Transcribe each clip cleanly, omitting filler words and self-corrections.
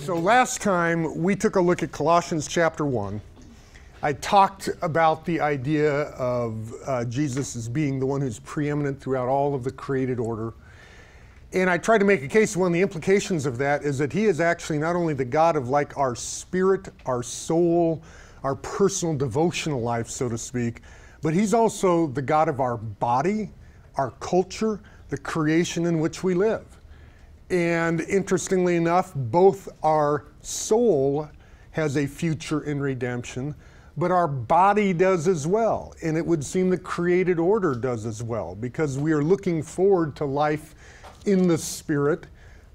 So last time we took a look at Colossians chapter 1. I talked about the idea of Jesus as being the one who's preeminent throughout all of the created order. And I tried to make a case. One of the implications of that is that he is actually not only the God of like our spirit, our soul, our personal devotional life, so to speak, but he's also the God of our body, our culture, the creation in which we live. And interestingly enough, both our soul has a future in redemption, but our body does as well. And it would seem the created order does as well, because we are looking forward to life in the spirit,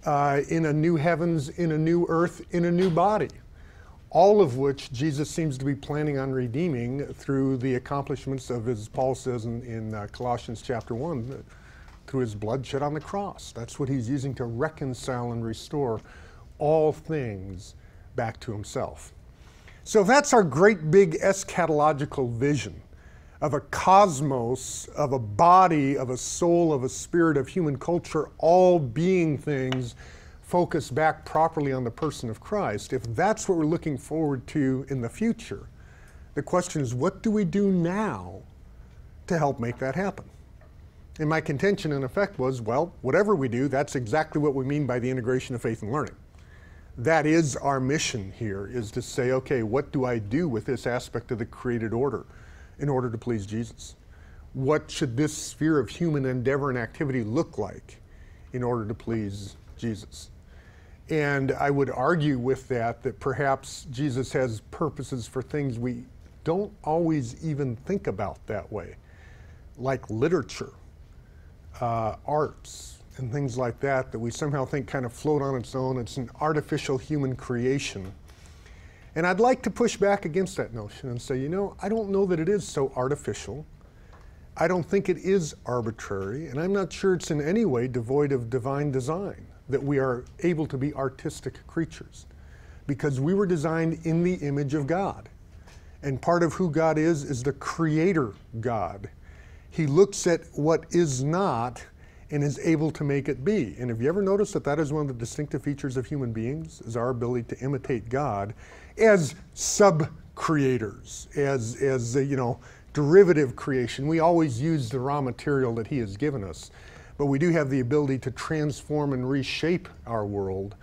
in a new heavens, in a new earth, in a new body. All of which Jesus seems to be planning on redeeming through the accomplishments of, as Paul says in Colossians chapter 1, through his blood shed on the cross. That's what he's using to reconcile and restore all things back to himself. So that's our great big eschatological vision of a cosmos, of a body, of a soul, of a spirit, of human culture, all being things focused back properly on the person of Christ. If that's what we're looking forward to in the future, the question is, what do we do now to help make that happen? And my contention, in effect, was, well, whatever we do, that's exactly what we mean by the integration of faith and learning. That is our mission here, is to say, okay, what do I do with this aspect of the created order in order to please Jesus? What should this sphere of human endeavor and activity look like in order to please Jesus? And I would argue with that perhaps Jesus has purposes for things we don't always even think about that way, like literature, arts, and things like that we somehow think kind of float on its own. It's an artificial human creation. And I'd like to push back against that notion and say, you know, I don't know that it is so artificial. I don't think it is arbitrary, and I'm not sure it's in any way devoid of divine design, that we are able to be artistic creatures, because we were designed in the image of God. And part of who God is the creator God. He looks at what is not and is able to make it be. And have you ever noticed that that is one of the distinctive features of human beings, is our ability to imitate God as sub-creators, as derivative creation. We always use the raw material that he has given us, but we do have the ability to transform and reshape our world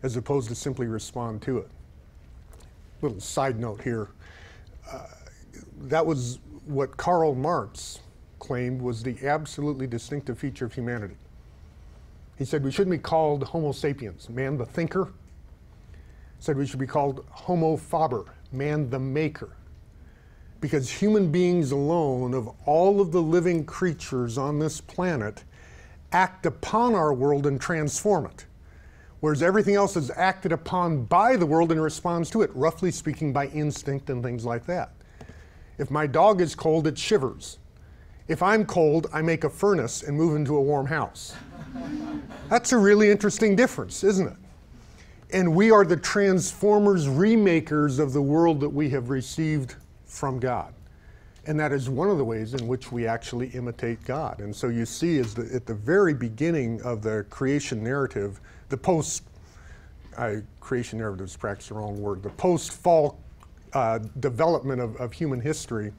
as opposed to simply respond to it. Little side note here. That was what Karl Marx claimed was the absolutely distinctive feature of humanity. He said we shouldn't be called Homo sapiens, man the thinker. He said we should be called Homo faber, man the maker. Because human beings alone, of all of the living creatures on this planet, act upon our world and transform it. Whereas everything else is acted upon by the world and responds to it, roughly speaking by instinct and things like that. If my dog is cold, it shivers. If I'm cold, I make a furnace and move into a warm house. That's a really interesting difference, isn't it? And we are the transformers, remakers of the world that we have received from God. And that is one of the ways in which we actually imitate God. And so you see at the very beginning of the creation narrative, the creation narrative is perhaps the wrong word, the post-fall development of human history,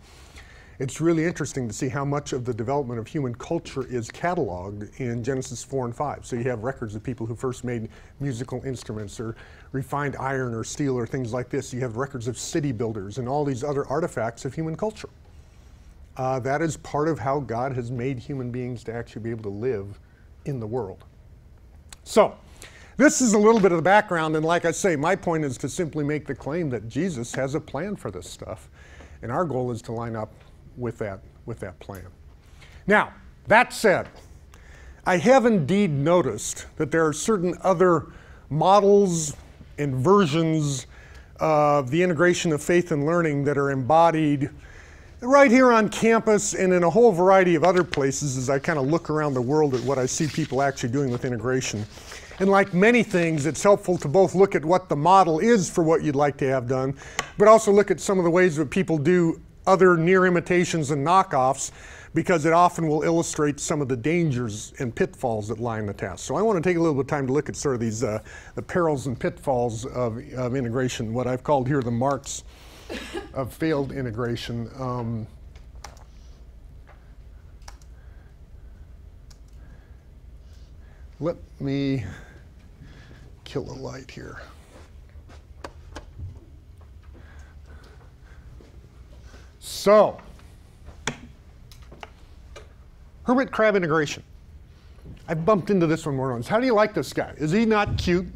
it's really interesting to see how much of the development of human culture is cataloged in Genesis 4 and 5. So you have records of people who first made musical instruments or refined iron or steel or things like this. You have records of city builders and all these other artifacts of human culture. That is part of how God has made human beings to actually be able to live in the world. So this is a little bit of the background, and like I say, my point is to simply make the claim that Jesus has a plan for this stuff, and our goal is to line up with that plan. Now, that said, I have indeed noticed that there are certain other models and versions of the integration of faith and learning that are embodied right here on campus and in a whole variety of other places as I kind of look around the world at what I see people actually doing with integration. And like many things, it's helpful to both look at what the model is for what you'd like to have done, but also look at some of the ways that people do other near imitations and knockoffs because it often will illustrate some of the dangers and pitfalls that lie in the task. So I want to take a little bit of time to look at sort of these the perils and pitfalls of integration, what I've called here the marks of failed integration. Let me kill a light here. So, hermit crab integration. I've bumped into this one more once. How do you like this guy? Is he not cute?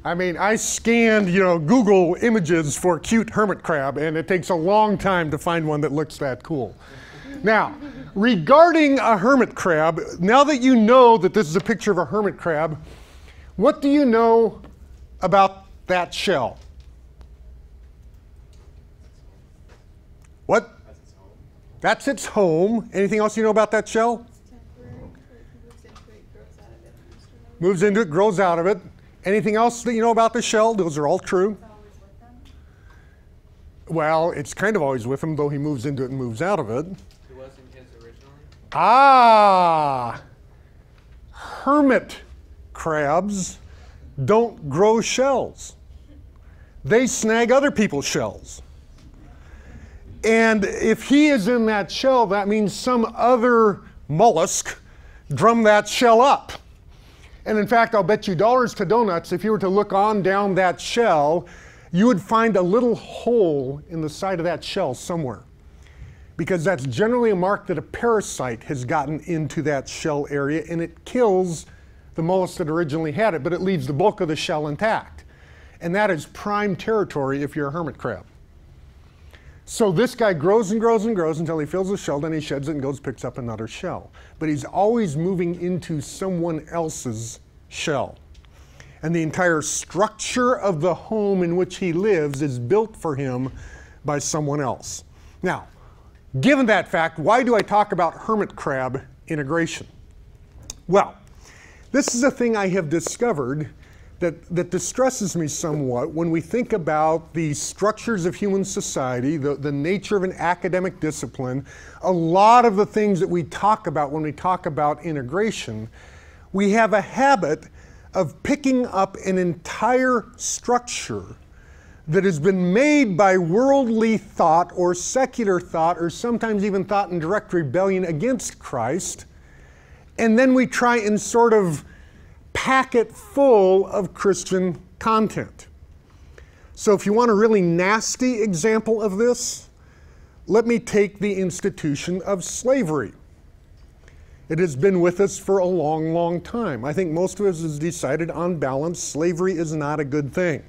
I mean, I scanned, Google images for cute hermit crab, and it takes a long time to find one that looks that cool. Now, regarding a hermit crab, now that you know that this is a picture of a hermit crab, what do you know about that shell? What? That's its home. Anything else you know about that shell? Moves into it, grows out of it. Anything else that you know about the shell? Those are all true. Well, it's kind of always with him, though he moves into it and moves out of it. It wasn't his originally? Ah! Hermit crabs don't grow shells. They snag other people's shells. And if he is in that shell, that means some other mollusk drummed that shell up. And in fact, I'll bet you dollars to donuts, if you were to look on down that shell, you would find a little hole in the side of that shell somewhere. Because that's generally a mark that a parasite has gotten into that shell area, and it kills the mollusk that originally had it, but it leaves the bulk of the shell intact. And that is prime territory if you're a hermit crab. So this guy grows and grows and grows until he fills the shell, then he sheds it and goes picks up another shell. But he's always moving into someone else's shell. And the entire structure of the home in which he lives is built for him by someone else. Now, given that fact, why do I talk about hermit crab integration? Well, this is a thing I have discovered that distresses me somewhat when we think about the structures of human society, the nature of an academic discipline. A lot of the things that we talk about when we talk about integration, we have a habit of picking up an entire structure that has been made by worldly thought or secular thought, or sometimes even thought in direct rebellion against Christ, and then we try and sort of pack it full of Christian content. So if you want a really nasty example of this, let me take the institution of slavery. It has been with us for a long, long time. I think most of us has decided on balance slavery is not a good thing.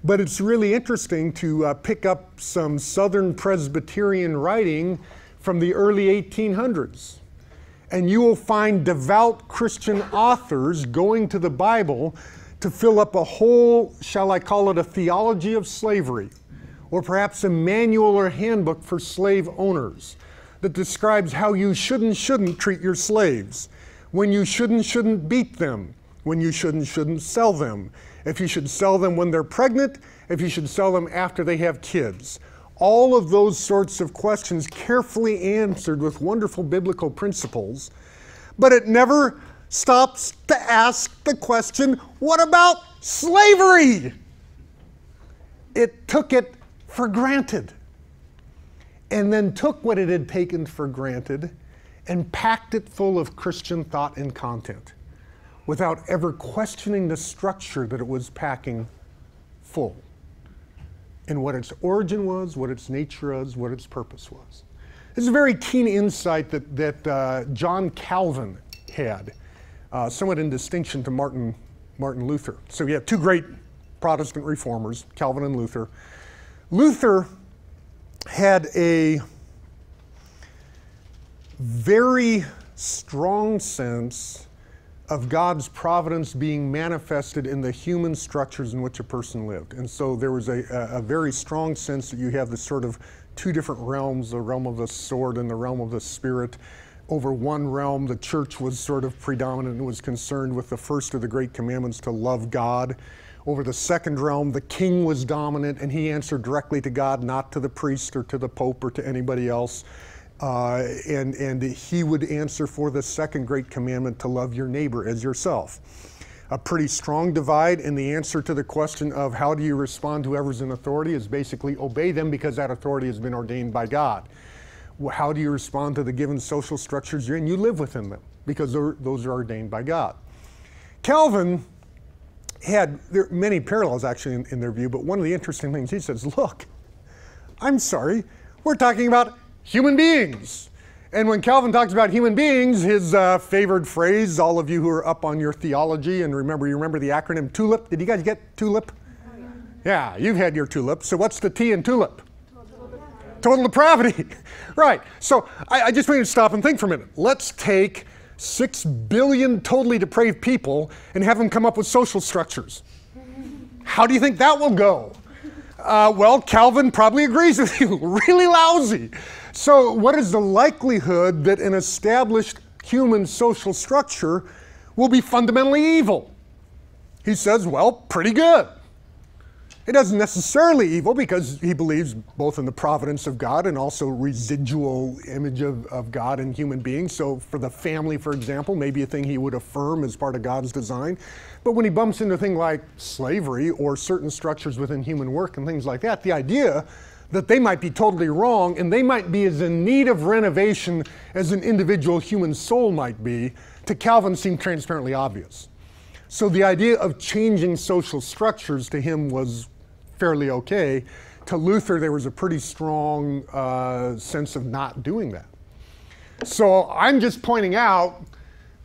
But it's really interesting to pick up some Southern Presbyterian writing from the early 1800s. And you will find devout Christian authors going to the Bible to fill up a whole, shall I call it a theology of slavery, or perhaps a manual or handbook for slave owners that describes how you shouldn't treat your slaves, when you shouldn't beat them, when you shouldn't sell them, if you should sell them when they're pregnant, if you should sell them after they have kids. All of those sorts of questions carefully answered with wonderful biblical principles, but it never stops to ask the question, what about slavery? It took it for granted, and then took what it had taken for granted and packed it full of Christian thought and content without ever questioning the structure that it was packing full, and what its origin was, what its nature was, what its purpose was. This is a very keen insight that John Calvin had, somewhat in distinction to Martin Luther. So we have two great Protestant reformers, Calvin and Luther. Luther had a very strong sense of God's providence being manifested in the human structures in which a person lived. And so there was a very strong sense that you have this sort of two different realms, the realm of the sword and the realm of the spirit. Over one realm, the church was sort of predominant and was concerned with the first of the great commandments to love God. Over the second realm, the king was dominant and he answered directly to God, not to the priest or to the pope or to anybody else. and he would answer for the second great commandment, to love your neighbor as yourself. A pretty strong divide, and the answer to the question of how do you respond to whoever's in authority is basically obey them, because that authority has been ordained by God. How do you respond to the given social structures you're in? You live within them, because those are ordained by God. Calvin had many parallels actually in their view, but one of the interesting things he says, look, I'm sorry, we're talking about human beings. And when Calvin talks about human beings, his favored phrase, all of you who are up on your theology, and you remember the acronym TULIP. Did you guys get TULIP? Oh, yeah, you've had your TULIP. So what's the T in TULIP? Total depravity. Right. So I just want you to stop and think for a minute. Let's take 6 billion totally depraved people and have them come up with social structures. How do you think that will go? Well, Calvin probably agrees with you. Really lousy. So what is the likelihood that an established human social structure will be fundamentally evil? He says, well, pretty good. It isn't necessarily evil, because he believes both in the providence of God and also residual image of God in human beings. So for the family, for example, maybe a thing he would affirm as part of God's design. But when he bumps into a thing like slavery or certain structures within human work and things like that, the idea that they might be totally wrong and they might be as in need of renovation as an individual human soul might be, to Calvin seemed transparently obvious. So the idea of changing social structures to him was fairly okay. To Luther, there was a pretty strong sense of not doing that. So I'm just pointing out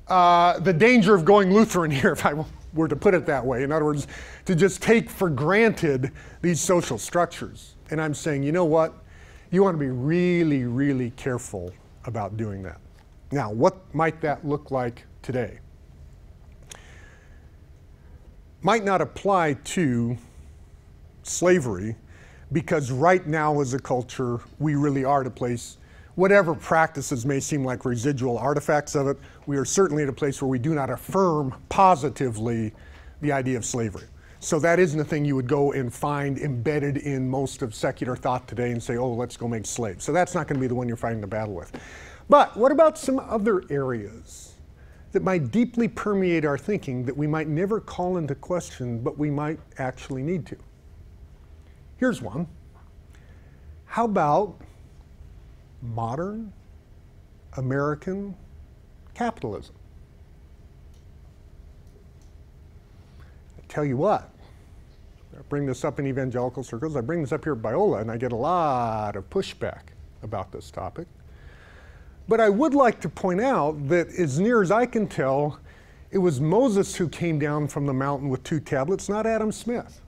the danger of going Lutheran here, if I were to put it that way. In other words, to just take for granted these social structures. And I'm saying, you know what? You want to be really, really careful about doing that. Now, what might that look like today? Might not apply to slavery, because right now as a culture, we really are at a place, whatever practices may seem like residual artifacts of it, we are certainly at a place where we do not affirm positively the idea of slavery. So that isn't a thing you would go and find embedded in most of secular thought today and say, oh, let's go make slaves. So that's not going to be the one you're fighting the battle with. But what about some other areas that might deeply permeate our thinking that we might never call into question, but we might actually need to? Here's one. How about modern American capitalism? I tell you what, I bring this up in evangelical circles, I bring this up here at Biola, and I get a lot of pushback about this topic. But I would like to point out that as near as I can tell, it was Moses who came down from the mountain with 2 tablets, not Adam Smith.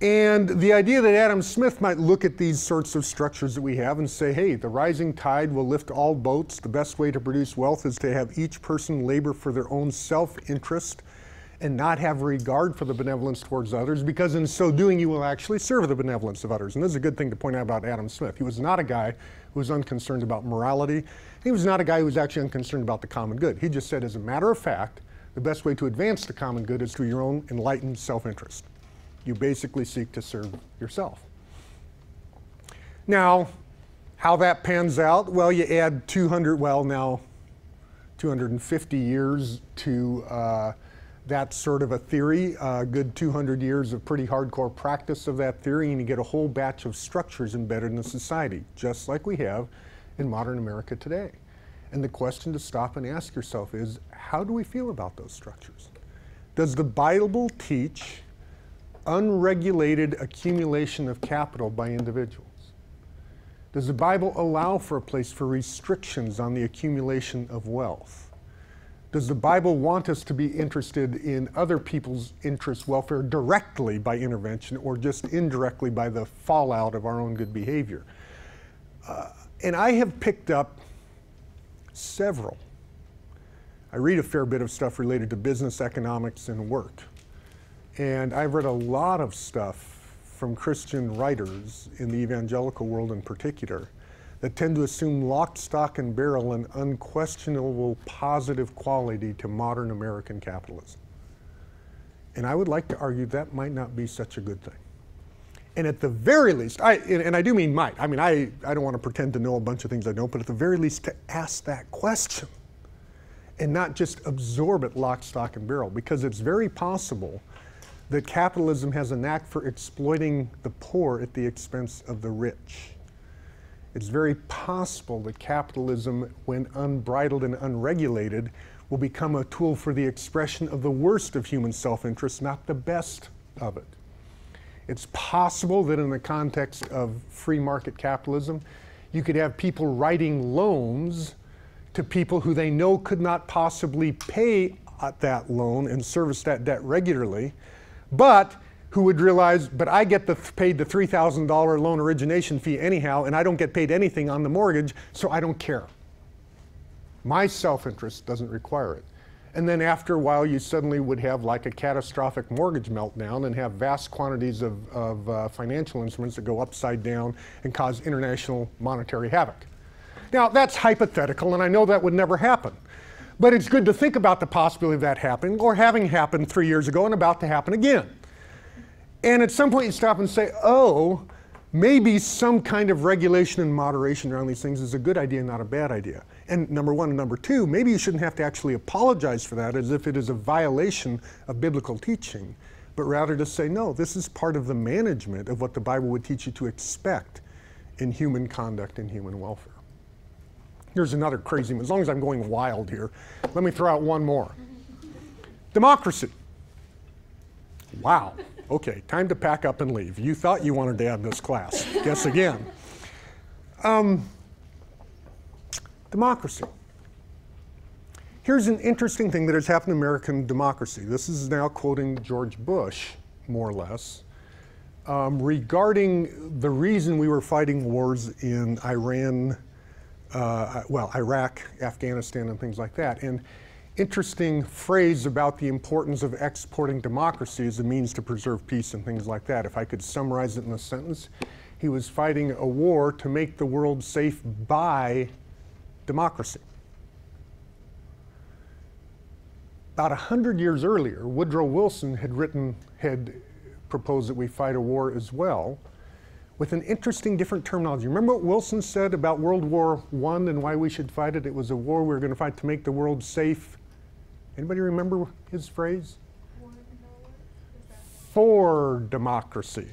And the idea that Adam Smith might look at these sorts of structures that we have and say, hey, the rising tide will lift all boats. The best way to produce wealth is to have each person labor for their own self-interest and not have regard for the benevolence towards others, because in so doing you will actually serve the benevolence of others. And this is a good thing to point out about Adam Smith. He was not a guy who was unconcerned about morality. He was not a guy who was actually unconcerned about the common good. He just said, as a matter of fact, the best way to advance the common good is through your own enlightened self-interest. You basically seek to serve yourself. Now, how that pans out, well, you add 250 years to that sort of a theory, a good 200 years of pretty hardcore practice of that theory, and you get a whole batch of structures embedded in the society, just like we have in modern America today. And the question to stop and ask yourself is, how do we feel about those structures? Does the Bible teach unregulated accumulation of capital by individuals? Does the Bible allow for a place for restrictions on the accumulation of wealth? Does the Bible want us to be interested in other people's interest welfare directly by intervention, or just indirectly by the fallout of our own good behavior? And I have picked up several. I read a fair bit of stuff related to business, economics, and work. And I've read a lot of stuff from Christian writers in the evangelical world in particular that tend to assume lock, stock, and barrel an unquestionable positive quality to modern American capitalism. And I would like to argue that might not be such a good thing. And at the very least, and I do mean might, I mean, I don't want to pretend to know a bunch of things I don't, but at the very least to ask that question and not just absorb it lock, stock, and barrel, because it's very possible that capitalism has a knack for exploiting the poor at the expense of the rich. It's very possible that capitalism, when unbridled and unregulated, will become a tool for the expression of the worst of human self-interest, not the best of it. It's possible that in the context of free market capitalism, you could have people writing loans to people who they know could not possibly pay that loan and service that debt regularly, but who would realize, but I get paid the $3,000 loan origination fee anyhow, and I don't get paid anything on the mortgage, so I don't care. My self-interest doesn't require it. And then after a while, you suddenly would have like a catastrophic mortgage meltdown and have vast quantities of financial instruments that go upside down and cause international monetary havoc. Now, that's hypothetical, and I know that would never happen. But it's good to think about the possibility of that happening, or having happened 3 years ago and about to happen again. And at some point you stop and say, oh, maybe some kind of regulation and moderation around these things is a good idea, not a bad idea. And number one, and number two, maybe you shouldn't have to actually apologize for that as if it is a violation of biblical teaching, but rather to say, no, this is part of the management of what the Bible would teach you to expect in human conduct and human welfare. Here's another crazy one. As long as I'm going wild here, let me throw out one more. Democracy. Wow. Okay, time to pack up and leave. You thought you wanted to add this class. Guess again. Democracy. Here's an interesting thing that has happened in American democracy. This is now quoting George Bush, more or less, regarding the reason we were fighting wars in Iran, Iraq, Afghanistan, and things like that. And interesting phrase about the importance of exporting democracy as a means to preserve peace and things like that. If I could summarize it in a sentence, he was fighting a war to make the world safe by democracy. About 100 years earlier, Woodrow Wilson had proposed that we fight a war as well, with an interesting different terminology. Remember what Wilson said about World War I and why we should fight it? It was a war we were going to fight to make the world safe. Anybody remember his phrase? For democracy.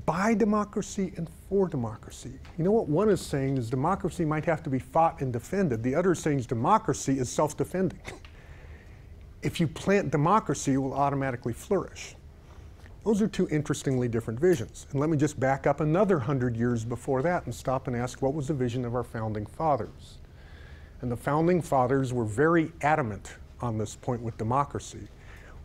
By democracy and for democracy. You know what one is saying is democracy might have to be fought and defended. The other is saying democracy is self-defending. If you plant democracy, it will automatically flourish. Those are two interestingly different visions. And let me just back up another 100 years before that and stop and ask, what was the vision of our founding fathers? And the founding fathers were very adamant on this point with democracy,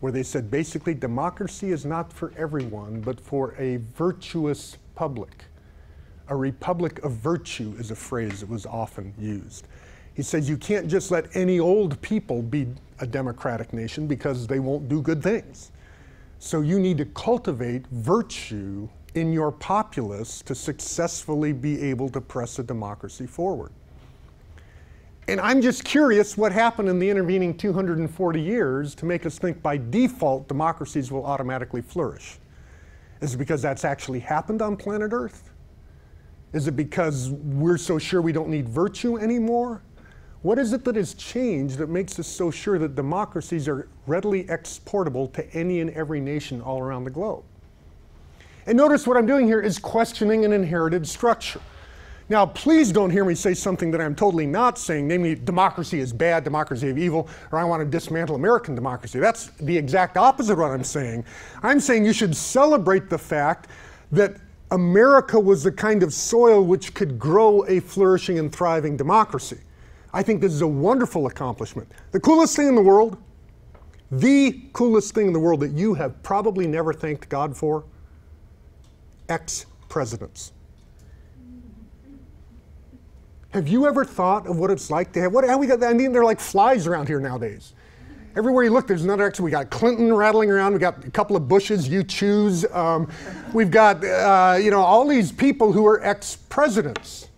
where they said basically democracy is not for everyone, but for a virtuous public. A republic of virtue is a phrase that was often used. He says you can't just let any old people be a democratic nation because they won't do good things. So you need to cultivate virtue in your populace to successfully be able to press a democracy forward. And I'm just curious what happened in the intervening 240 years to make us think by default democracies will automatically flourish. Is it because that's actually happened on planet Earth? Is it because we're so sure we don't need virtue anymore? What is it that has changed that makes us so sure that democracies are readily exportable to any and every nation all around the globe? And notice what I'm doing here is questioning an inherited structure. Now, please don't hear me say something that I'm totally not saying, namely democracy is bad, democracy is evil, or I want to dismantle American democracy. That's the exact opposite of what I'm saying. I'm saying you should celebrate the fact that America was the kind of soil which could grow a flourishing and thriving democracy. I think this is a wonderful accomplishment. The coolest thing in the world that you have probably never thanked God for, ex-presidents. Have you ever thought of what it's like to have, they're like flies around here nowadays. Everywhere you look, there's another ex. We got Clinton rattling around. We got a couple of Bushes. You choose. We've got all these people who are ex-presidents.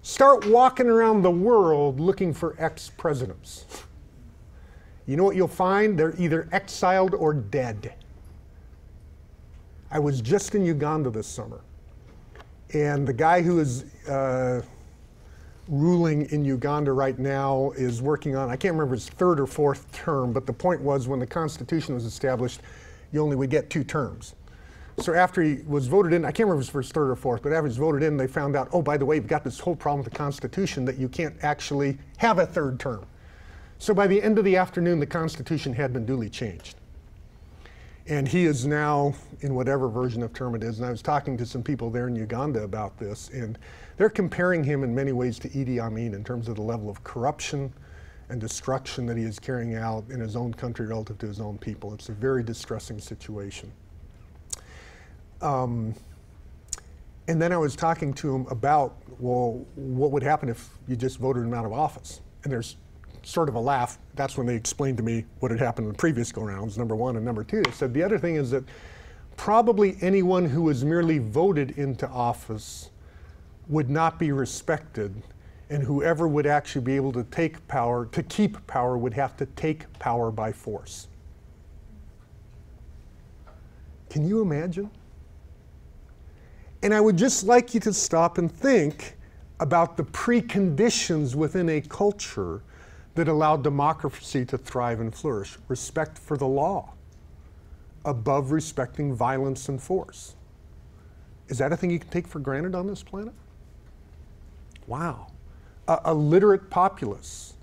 Start walking around the world looking for ex-presidents. You know what you'll find? They're either exiled or dead. I was just in Uganda this summer, and the guy who is ruling in Uganda right now is working on, I can't remember his third or fourth term, but the point was when the Constitution was established, you only would get 2 terms. So after he was voted in, I can't remember if it was for his third or fourth, but after he was voted in, they found out, oh, by the way, we've got this whole problem with the Constitution that you can't actually have a third term. So by the end of the afternoon, the Constitution had been duly changed. And he is now in whatever version of term it is. And I was talking to some people there in Uganda about this, and they're comparing him in many ways to Idi Amin in terms of the level of corruption and destruction that he is carrying out in his own country relative to his own people. It's a very distressing situation. And then I was talking to him about, well, what would happen if you just voted him out of office? And there's sort of a laugh. That's when they explained to me what had happened in the previous go-rounds, number one. And number two, they said the other thing is that probably anyone who was merely voted into office would not be respected, and whoever would actually be able to take power, to keep power, would have to take power by force. Can you imagine? And I would just like you to stop and think about the preconditions within a culture that allowed democracy to thrive and flourish. Respect for the law, above respecting violence and force. Is that a thing you can take for granted on this planet? Wow. A literate populace,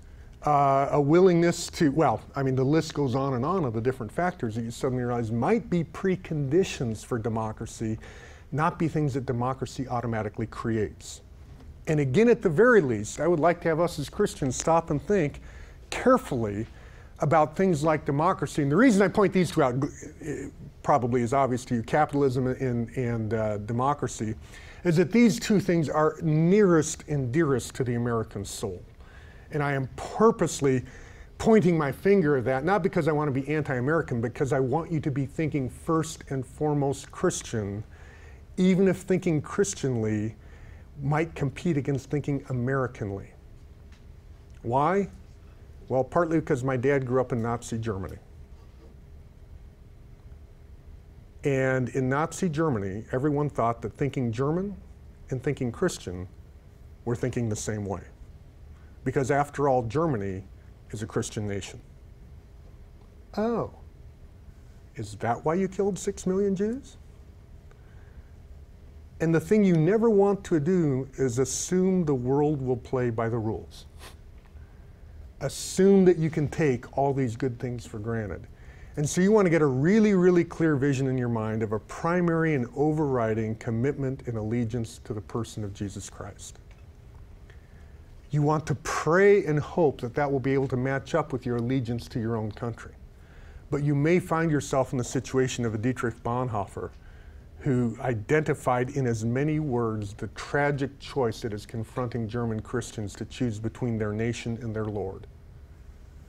a willingness to, well, I mean, the list goes on and on of the different factors that you suddenly realize might be preconditions for democracy, not be things that democracy automatically creates. And again, at the very least, I would like to have us as Christians stop and think carefully about things like democracy. And the reason I point these two out probably is obvious to you, capitalism and democracy, is that these two things are nearest and dearest to the American soul. And I am purposely pointing my finger at that, not because I want to be anti-American, because I want you to be thinking first and foremost Christian, even if thinking Christianly might compete against thinking Americanly. Why? Well, partly because my dad grew up in Nazi Germany. And in Nazi Germany, everyone thought that thinking German and thinking Christian were thinking the same way. Because after all, Germany is a Christian nation. Oh, is that why you killed 6 million Jews? And the thing you never want to do is assume the world will play by the rules. Assume that you can take all these good things for granted. And so you want to get a really, really clear vision in your mind of a primary and overriding commitment and allegiance to the person of Jesus Christ. You want to pray and hope that that will be able to match up with your allegiance to your own country. But you may find yourself in the situation of a Dietrich Bonhoeffer, who identified in as many words the tragic choice that is confronting German Christians to choose between their nation and their Lord.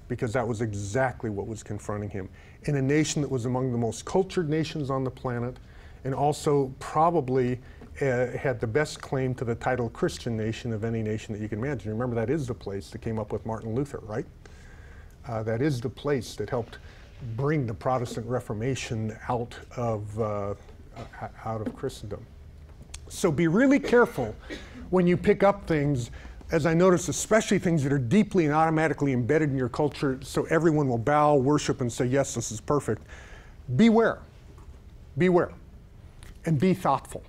Because that was exactly what was confronting him. In a nation that was among the most cultured nations on the planet, and also probably had the best claim to the title Christian nation of any nation that you can imagine. Remember, that is the place that came up with Martin Luther, right? That is the place that helped bring the Protestant Reformation out of Christendom. So be really careful when you pick up things, as I notice, especially things that are deeply and automatically embedded in your culture, so everyone will bow, worship, and say, yes, this is perfect. Beware. Beware. And be thoughtful.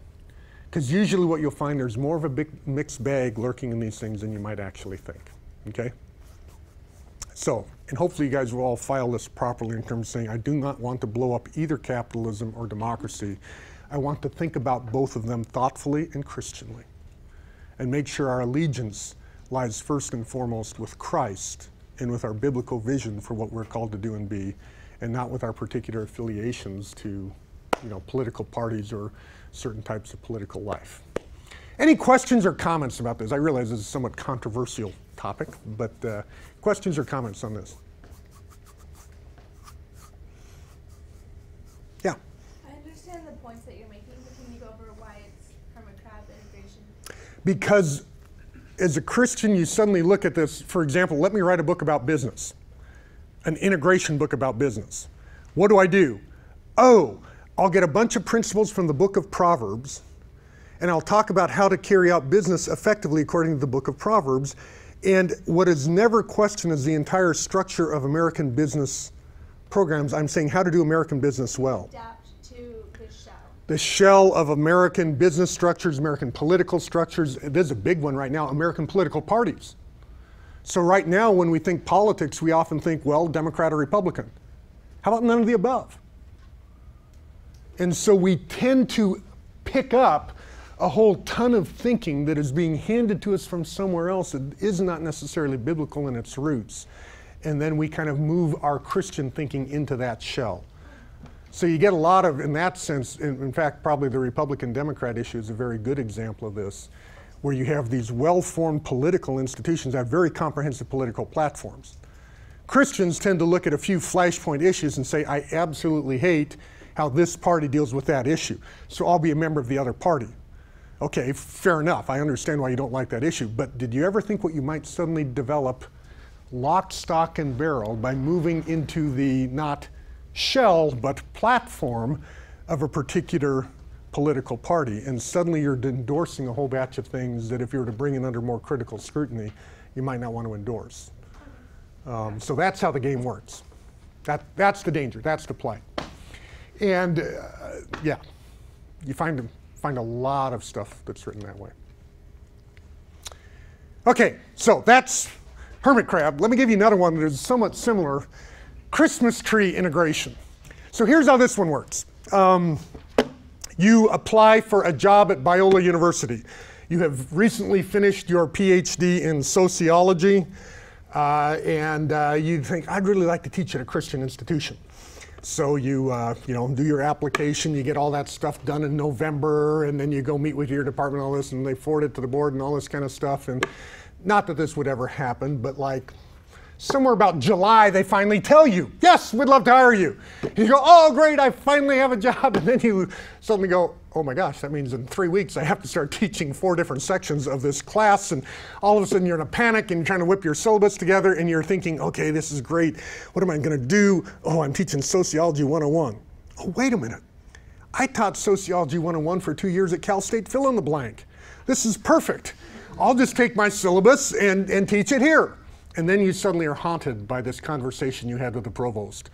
Because usually what you'll find, there's more of a big mixed bag lurking in these things than you might actually think. Okay? So, and hopefully you guys will all file this properly in terms of saying, I do not want to blow up either capitalism or democracy. I want to think about both of them thoughtfully and Christianly, and make sure our allegiance lies first and foremost with Christ and with our biblical vision for what we're called to do and be, and not with our particular affiliations to, political parties or certain types of political life. Any questions or comments about this? I realize this is a somewhat controversial topic, but questions or comments on this? Yeah. I understand the points that you're making, but can you go over why it's hermit crab integration? Because as a Christian, you suddenly look at this. For example, let me write a book about business, an integration book about business. What do? Oh, I'll get a bunch of principles from the book of Proverbs, and I'll talk about how to carry out business effectively according to the book of Proverbs. And what is never questioned is the entire structure of American business programs. I'm saying how to do American business well. Adapt to the shell. The shell of American business structures, American political structures. There's a big one right now, American political parties. So right now when we think politics, we often think, well, Democrat or Republican. How about none of the above? And so we tend to pick up a whole ton of thinking that is being handed to us from somewhere else that is not necessarily biblical in its roots. And then we kind of move our Christian thinking into that shell. So you get a lot of, in that sense, in fact, probably the Republican-Democrat issue is a very good example of this, where you have these well-formed political institutions that have very comprehensive political platforms. Christians tend to look at a few flashpoint issues and say, I absolutely hate how this party deals with that issue, so I'll be a member of the other party. Okay, fair enough. I understand why you don't like that issue, but did you ever think what you might suddenly develop lock, stock, and barrel by moving into the not shell, but platform of a particular political party, and suddenly you're endorsing a whole batch of things that if you were to bring in under more critical scrutiny, you might not want to endorse. So that's how the game works. That's the danger, that's the play. And yeah, you find a lot of stuff that's written that way. Okay, so that's hermit crab. Let me give you another one that is somewhat similar, Christmas tree integration. So here's how this one works. You apply for a job at Biola University. You have recently finished your PhD in sociology, and you think, I'd really like to teach at a Christian institution. So you do your application, you get all that stuff done in November, and then you go meet with your department and all this, and they forward it to the board and all this kind of stuff. And not that this would ever happen, but like somewhere about July, they finally tell you, yes, we'd love to hire you. And you go, oh, great, I finally have a job. And then you suddenly go, oh my gosh, that means in 3 weeks I have to start teaching 4 different sections of this class. And all of a sudden you're in a panic and you're trying to whip your syllabus together and you're thinking, okay, this is great. What am I going to do? Oh, I'm teaching Sociology 101. Oh, wait a minute. I taught Sociology 101 for 2 years at Cal State fill in the blank. This is perfect. I'll just take my syllabus and teach it here. And then you suddenly are haunted by this conversation you had with the provost.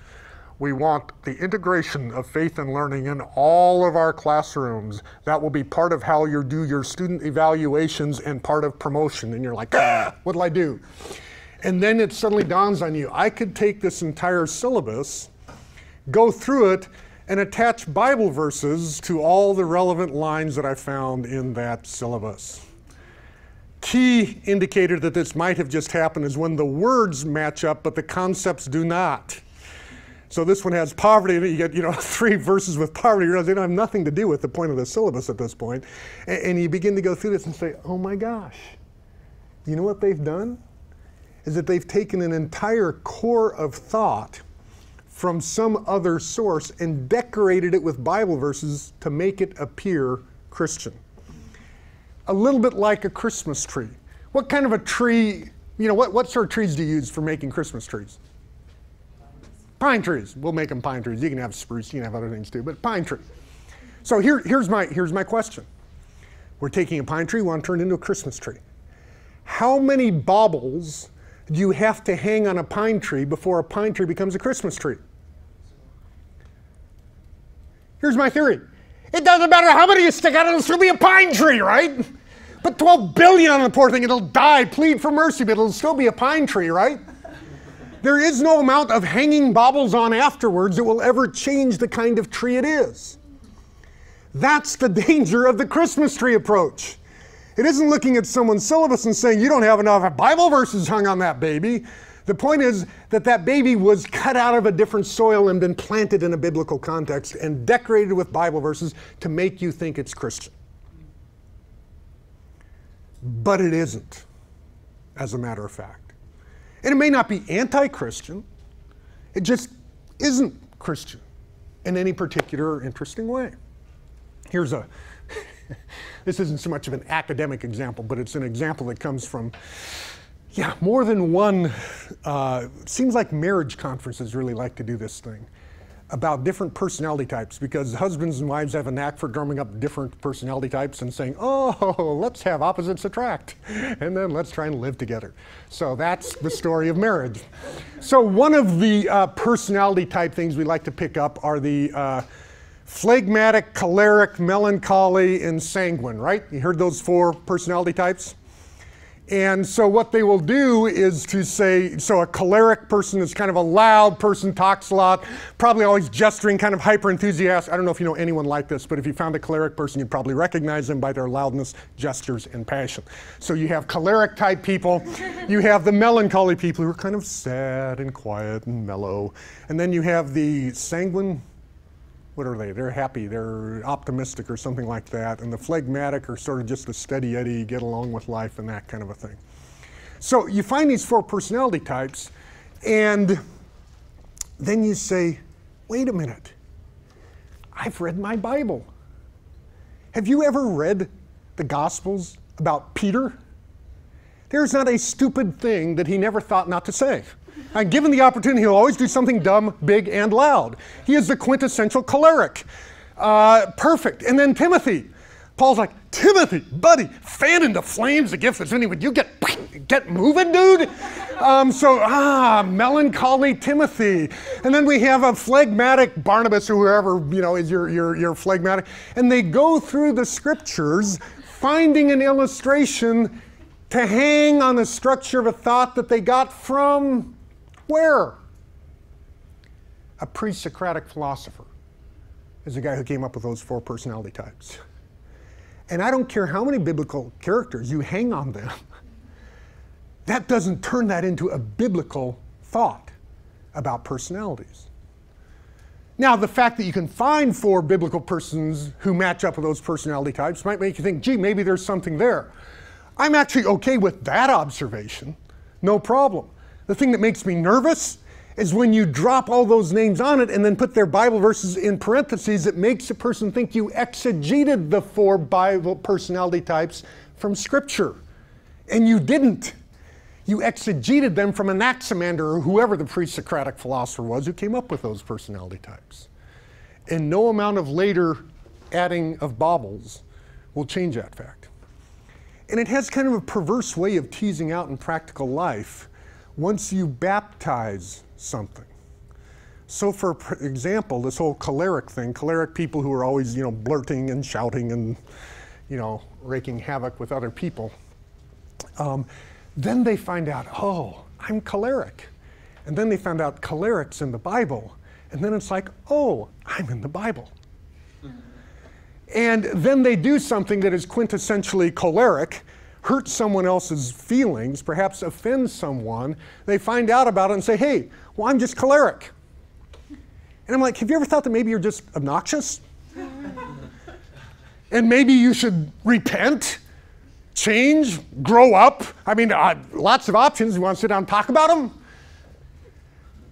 We want the integration of faith and learning in all of our classrooms. That will be part of how you do your student evaluations and part of promotion. And you're like, what'll I do? And then it suddenly dawns on you, I could take this entire syllabus, go through it, and attach Bible verses to all the relevant lines that I found in that syllabus. Key indicator that this might have just happened is when the words match up, but the concepts do not. So this one has poverty, and you get 3 verses with poverty. You realize they don't have nothing to do with the point of the syllabus at this point. And you begin to go through this and say, oh my gosh. You know what they've done? Is that they've taken an entire core of thought from some other source and decorated it with Bible verses to make it appear Christian. A little bit like a Christmas tree. What kind of a tree, what sort of trees do you use for making Christmas trees? Pine trees. We'll make them pine trees. You can have spruce, you can have other things too, but pine tree. So here's my question. We're taking a pine tree, we want to turn it into a Christmas tree. How many baubles do you have to hang on a pine tree before a pine tree becomes a Christmas tree? Here's my theory. It doesn't matter how many you stick out, it'll still be a pine tree, right? Put 12 billion on the poor thing, it'll die, plead for mercy, but it'll still be a pine tree, right? There is no amount of hanging baubles on afterwards that will ever change the kind of tree it is. That's the danger of the Christmas tree approach. It isn't looking at someone's syllabus and saying, you don't have enough Bible verses hung on that baby. The point is that that baby was cut out of a different soil and been planted in a biblical context and decorated with Bible verses to make you think it's Christian. But it isn't, as a matter of fact. And it may not be anti-Christian. It just isn't Christian in any particular or interesting way. Here's this isn't so much of an academic example, but it's an example that comes from more than one, seems like marriage conferences really like to do this thing. about different personality types, because husbands and wives have a knack for drumming up different personality types and saying, oh, let's have opposites attract, and then let's try and live together. So that's the story of marriage. So one of the personality type things we like to pick up are the phlegmatic, choleric, melancholy, and sanguine, right? You heard those 4 personality types? And so what they will do is to say, so a choleric person is kind of a loud person, talks a lot, probably always gesturing, kind of hyper enthusiastic. I don't know if you know anyone like this, but if you found a choleric person, you'd probably recognize them by their loudness, gestures, and passion. So you have choleric type people, you have the melancholy people who are kind of sad and quiet and mellow, and then you have the sanguine. What are they? They're happy, they're optimistic or something like that. And the phlegmatic are sort of just a steady Eddie, get along with life and that kind of a thing. So you find these 4 personality types, and then you say, wait a minute, I've read my Bible. Have you ever read the Gospels about Peter? There's not a stupid thing that he never thought not to say. And given the opportunity, he'll always do something dumb, big, and loud. He is the quintessential choleric. Perfect. And then Timothy. Paul's like, Timothy, buddy, fan into flames the gift that's in you. Would you get moving, dude? Melancholy Timothy. And then we have a phlegmatic Barnabas, or whoever, is your phlegmatic. And they go through the scriptures, finding an illustration to hang on the structure of a thought that they got from where? A pre-Socratic philosopher is the guy who came up with those 4 personality types. And I don't care how many biblical characters you hang on them, that doesn't turn that into a biblical thought about personalities. Now, the fact that you can find 4 biblical persons who match up with those personality types might make you think, gee, maybe there's something there. I'm actually okay with that observation, no problem. The thing that makes me nervous is when you drop all those names on it and then put their Bible verses in parentheses, it makes a person think you exegeted the 4 Bible personality types from Scripture. And you didn't. You exegeted them from Anaximander or whoever the pre-Socratic philosopher was who came up with those personality types. And no amount of later adding of baubles will change that fact. And it has kind of a perverse way of teasing out in practical life once you baptize something. So for example, this whole choleric thing, choleric people who are always, blurting and shouting and, wreaking havoc with other people, then they find out, oh, I'm choleric. And then they found out choleric's in the Bible. And then it's like, oh, I'm in the Bible. And then they do something that is quintessentially choleric, hurt someone else's feelings, perhaps offend someone. They find out about it and say, hey, well, I'm just choleric. And I'm like, have you ever thought that maybe you're just obnoxious? And maybe you should repent, change, grow up. I mean, lots of options. You want to sit down and talk about them?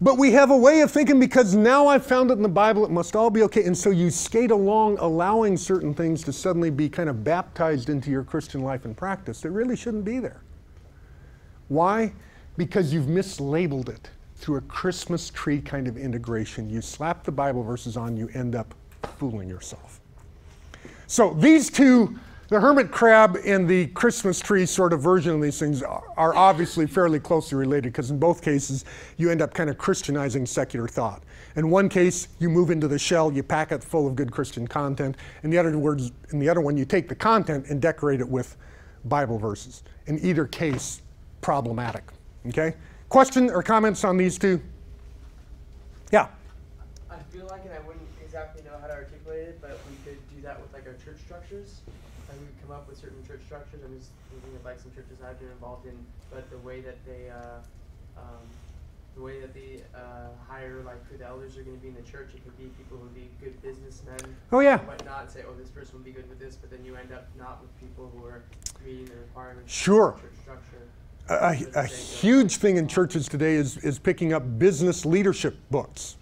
But we have a way of thinking, because now I've found it in the Bible, it must all be okay. And so you skate along allowing certain things to suddenly be kind of baptized into your Christian life and practice that really shouldn't be there. Why? Because you've mislabeled it through a Christmas tree kind of integration. You slap the Bible verses on, you end up fooling yourself. So these two, the hermit crab and the Christmas tree sort of version of these things are obviously fairly closely related, because in both cases you end up kind of Christianizing secular thought. In one case, you move into the shell, you pack it full of good Christian content. In the other one, you take the content and decorate it with Bible verses. In either case, problematic. Okay? Question or comments on these two? Yeah? I feel like, and I wouldn't exactly know how to articulate it, but we could do that with like our church structures. And we come up with certain church structures. I'm just thinking of like some churches I've been involved in, but the way that they hire like who the elders are going to be in the church, it could be people who would be good businessmen. Oh yeah. And whatnot, and say, oh, this person would be good with this, but then you end up not with people who are meeting the requirements Sure. of the church structure. A huge thing in churches today is picking up business leadership books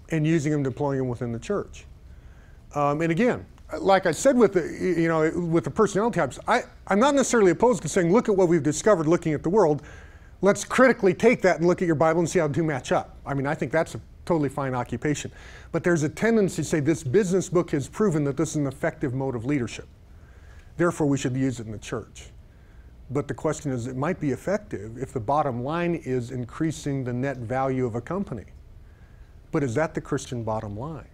and using them, deploying them within the church. And again, like I said with the personality types, I'm not necessarily opposed to saying, look at what we've discovered looking at the world. Let's critically take that and look at your Bible and see how the two match up. I mean, I think that's a totally fine occupation. But there's a tendency to say this business book has proven that this is an effective mode of leadership. Therefore, we should use it in the church. But the question is, it might be effective if the bottom line is increasing the net value of a company. But is that the Christian bottom line?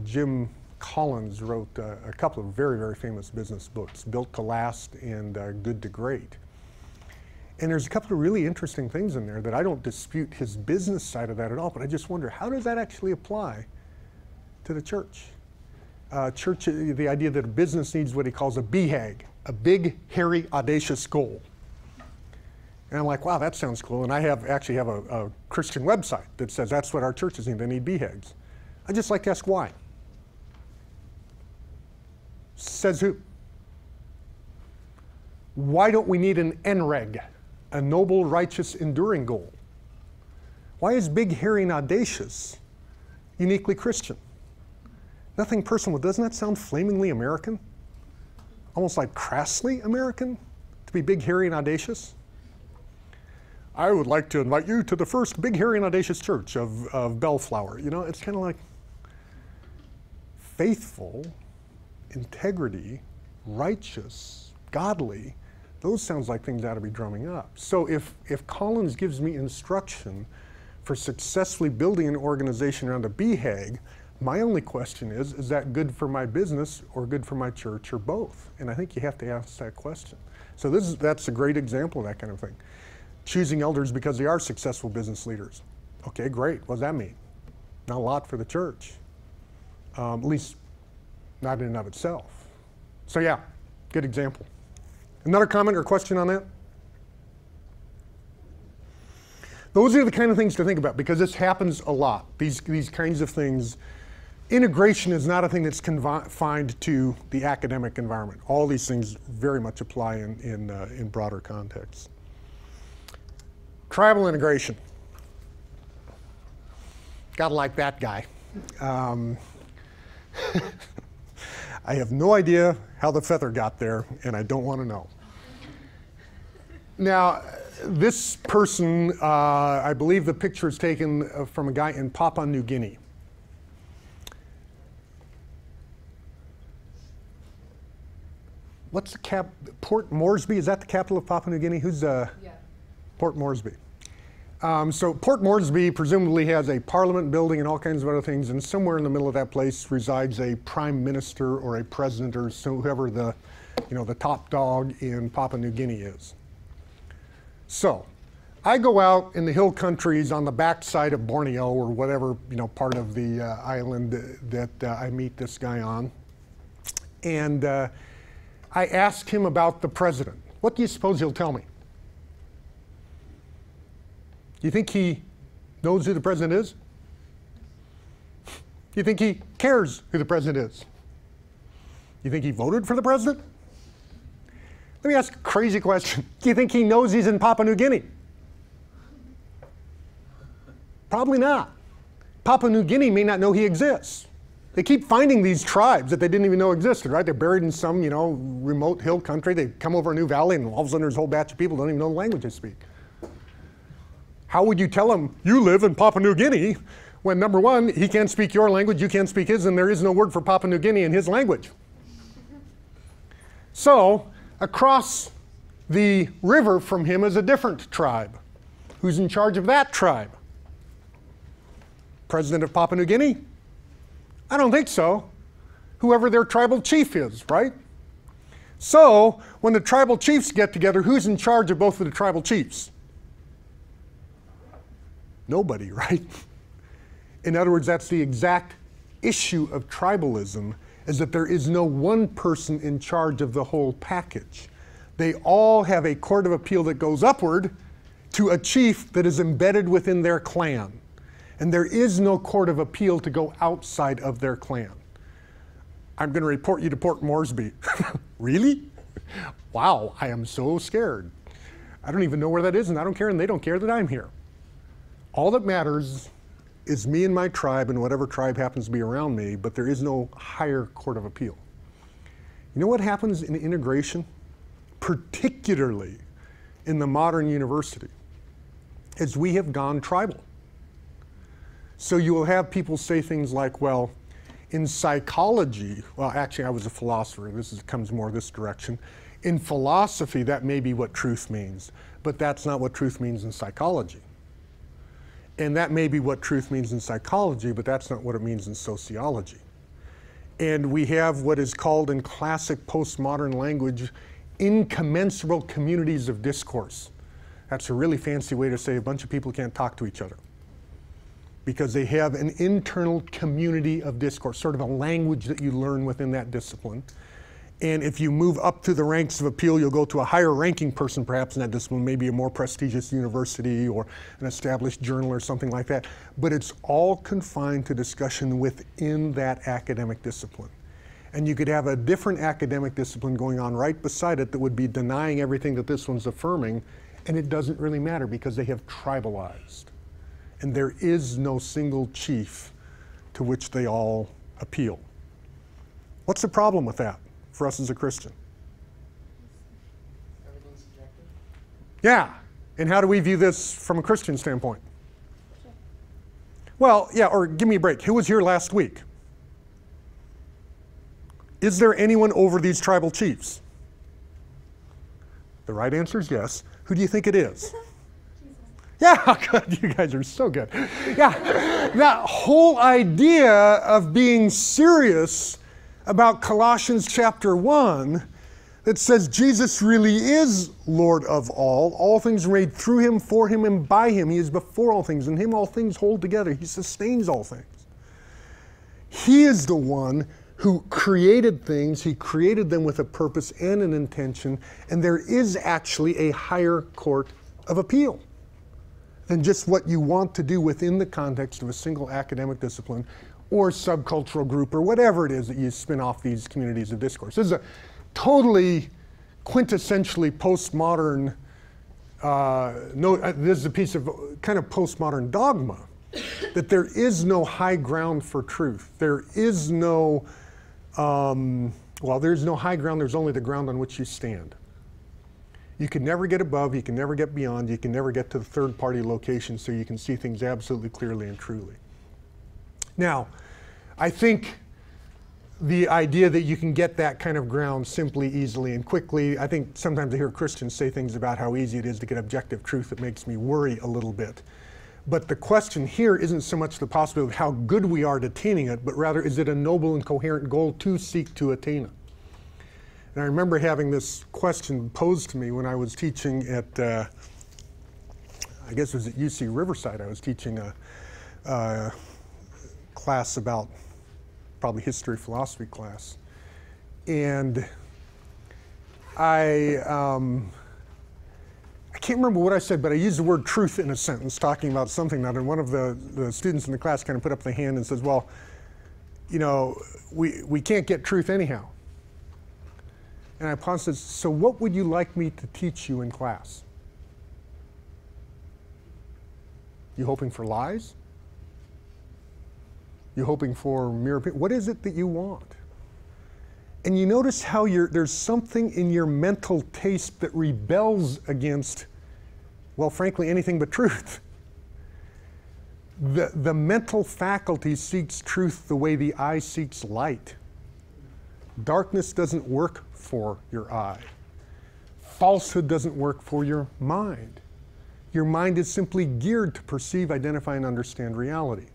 Jim Collins wrote a couple of very, very famous business books, Built to Last and Good to Great. And there's a couple of really interesting things in there that I don't dispute his business side of that at all, but I just wonder, how does that actually apply to the church? The idea that a business needs what he calls a BHAG, a big, hairy, audacious goal. And I'm like, wow, that sounds cool. And I actually have a Christian website that says that's what our churches need. They need BHAGs. I'd just like to ask why. Says who? Why don't we need an NREG, a noble, righteous, enduring goal? Why is big, hairy, and audacious uniquely Christian? Nothing personal. Doesn't that sound flamingly American? Almost like crassly American to be big, hairy, and audacious? I would like to invite you to the first big, hairy, and audacious church of Bellflower. You know, it's kind of like faithful, integrity, righteous, godly. Those sounds like things ought to be drumming up. So if Collins gives me instruction for successfully building an organization around a BHAG, my only question is that good for my business or good for my church or both? And I think you have to ask that question. So that's a great example of that kind of thing. Choosing elders because they are successful business leaders. Okay, great. What does that mean? Not a lot for the church. At least not in and of itself. So yeah, good example. Another comment or question on that? Those are the kind of things to think about because this happens a lot. These kinds of things. Integration is not a thing that's confined to the academic environment. All these things very much apply in broader contexts. Tribal integration. Gotta like that guy. I have no idea how the feather got there, and I don't want to know. Now, this person, I believe the picture is taken from a guy in Papua New Guinea. What's the Port Moresby? Is that the capital of Papua New Guinea? Who's Yeah. Port Moresby? So Port Moresby presumably has a parliament building and all kinds of other things, and somewhere in the middle of that place resides a prime minister or a president or whoever the top dog in Papua New Guinea is. So I go out in the hill countries on the backside of Borneo or whatever part of the island that I meet this guy on, and I ask him about the president. What do you suppose he'll tell me? Do you think he knows who the president is? Do you think he cares who the president is? Do you think he voted for the president? Let me ask a crazy question. Do you think he knows he's in Papua New Guinea? Probably not. Papua New Guinea may not know he exists. They keep finding these tribes that they didn't even know existed, right? They're buried in some, remote hill country. They come over a new valley, and all of a sudden there's a whole batch of people who don't even know the language they speak. How would you tell him you live in Papua New Guinea when, number one, he can't speak your language, you can't speak his, and there is no word for Papua New Guinea in his language? So, across the river from him is a different tribe. Who's in charge of that tribe? President of Papua New Guinea? I don't think so. Whoever their tribal chief is, right? So, when the tribal chiefs get together, who's in charge of both of the tribal chiefs? Nobody, right? In other words, that's the exact issue of tribalism, is that there is no one person in charge of the whole package. They all have a court of appeal that goes upward to a chief that is embedded within their clan. And there is no court of appeal to go outside of their clan. I'm going to report you to Port Moresby. Really? Wow, I am so scared. I don't even know where that is, and I don't care, and they don't care that I'm here. All that matters is me and my tribe and whatever tribe happens to be around me, but there is no higher court of appeal. You know what happens in integration, particularly in the modern university, is we have gone tribal. So you will have people say things like, well, in psychology, well, actually I was a philosopher, comes more this direction. In philosophy, that may be what truth means, but that's not what truth means in psychology. And that may be what truth means in psychology, but that's not what it means in sociology. And we have what is called in classic postmodern language, incommensurable communities of discourse. That's a really fancy way to say a bunch of people can't talk to each other, because they have an internal community of discourse, sort of a language that you learn within that discipline. And if you move up through the ranks of appeal, you'll go to a higher ranking person perhaps in that discipline, maybe a more prestigious university or an established journal or something like that. But it's all confined to discussion within that academic discipline. And you could have a different academic discipline going on right beside it that would be denying everything that this one's affirming, and it doesn't really matter because they have tribalized. And there is no single chief to which they all appeal. What's the problem with that for us as a Christian? Everything's subjective. Yeah, and how do we view this from a Christian standpoint? Well, yeah, or give me a break. Who was here last week? Is there anyone over these tribal chiefs? The right answer is yes. Who do you think it is? Yeah, good. You guys are so good. Yeah, that whole idea of being serious about Colossians chapter 1 that says Jesus really is Lord of all things are made through him, for him, and by him. He is before all things, and him all things hold together. He sustains all things. He is the one who created things. He created them with a purpose and an intention, and there is actually a higher court of appeal than just what you want to do within the context of a single academic discipline or subcultural group or whatever it is that you spin off these communities of discourse. This is a totally quintessentially postmodern, this is a piece of kind of postmodern dogma, that there is no high ground for truth. There is no, well, there's no high ground, there's only the ground on which you stand. You can never get above, you can never get beyond, you can never get to the third party location so you can see things absolutely clearly and truly. Now, I think the idea that you can get that kind of ground simply, easily, and quickly, I think sometimes I hear Christians say things about how easy it is to get objective truth that makes me worry a little bit. But the question here isn't so much the possibility of how good we are at attaining it, but rather is it a noble and coherent goal to seek to attain it? And I remember having this question posed to me when I was teaching at, I guess it was at UC Riverside. I was teaching a class about, probably history, philosophy class. And I can't remember what I said, but I used the word truth in a sentence talking about something that, and one of the students in the class kind of put up the hand and says, well, you know, we can't get truth anyhow. And I paused and said, so what would you like me to teach you in class? You hoping for lies? You hoping for mere opinion? What is it that you want? And you notice how there's something in your mental taste that rebels against, well, frankly, anything but truth. The mental faculty seeks truth the way the eye seeks light. Darkness doesn't work for your eye. Falsehood doesn't work for your mind. Your mind is simply geared to perceive, identify, and understand reality.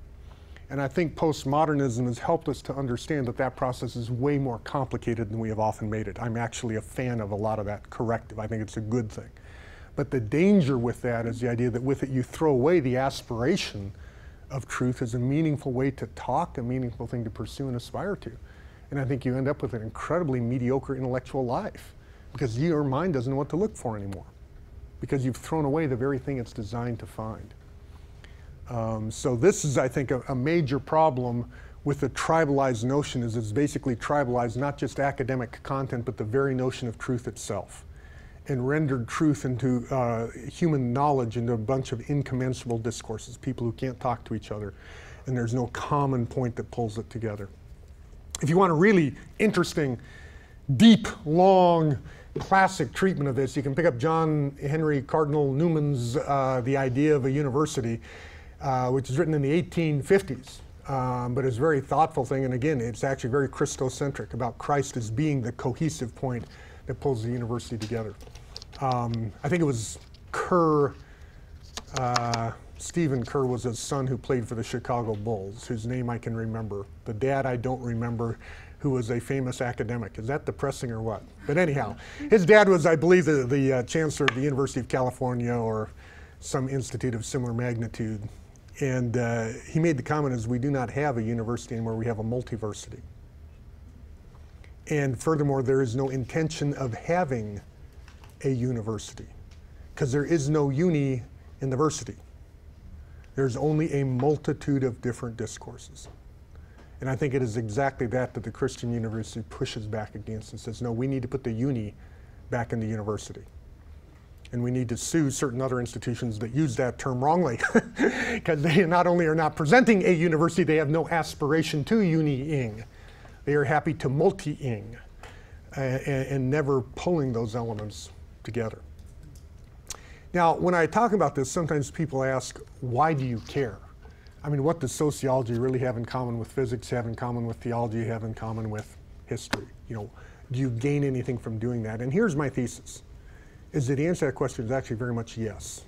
And I think postmodernism has helped us to understand that that process is way more complicated than we have often made it. I'm actually a fan of a lot of that corrective. I think it's a good thing. But the danger with that is the idea that with it you throw away the aspiration of truth as a meaningful way to talk, a meaningful thing to pursue and aspire to. And I think you end up with an incredibly mediocre intellectual life because your mind doesn't know what to look for anymore because you've thrown away the very thing it's designed to find. So this is, I think, a major problem with the tribalized notion is it's basically tribalized not just academic content, but the very notion of truth itself, and rendered truth into human knowledge into a bunch of incommensurable discourses, people who can't talk to each other, and there's no common point that pulls it together. If you want a really interesting, deep, long, classic treatment of this, you can pick up John Henry Cardinal Newman's The Idea of a University. which was written in the 1850s. But it's a very thoughtful thing, and again, it's actually very Christocentric about Christ as being the cohesive point that pulls the university together. I think it was Kerr, Stephen Kerr was his son who played for the Chicago Bulls, whose name I can remember. The dad I don't remember, who was a famous academic. Is that depressing or what? But anyhow, his dad was, I believe, the chancellor of the University of California or some institute of similar magnitude. And he made the comment as we do not have a university anymore, we have a multiversity. And furthermore, there is no intention of having a university because there is no uni in the versity. There's only a multitude of different discourses. And I think it is exactly that the Christian university pushes back against and says, no, we need to put the uni back in the university. And we need to sue certain other institutions that use that term wrongly because they not only are not presenting a university, they have no aspiration to uni-ing. They are happy to multi-ing and never pulling those elements together. Now, when I talk about this, sometimes people ask, why do you care? I mean, what does sociology really have in common with physics, have in common with theology, have in common with history? You know, do you gain anything from doing that? And here's my thesis, is that the answer to that question is actually very much yes.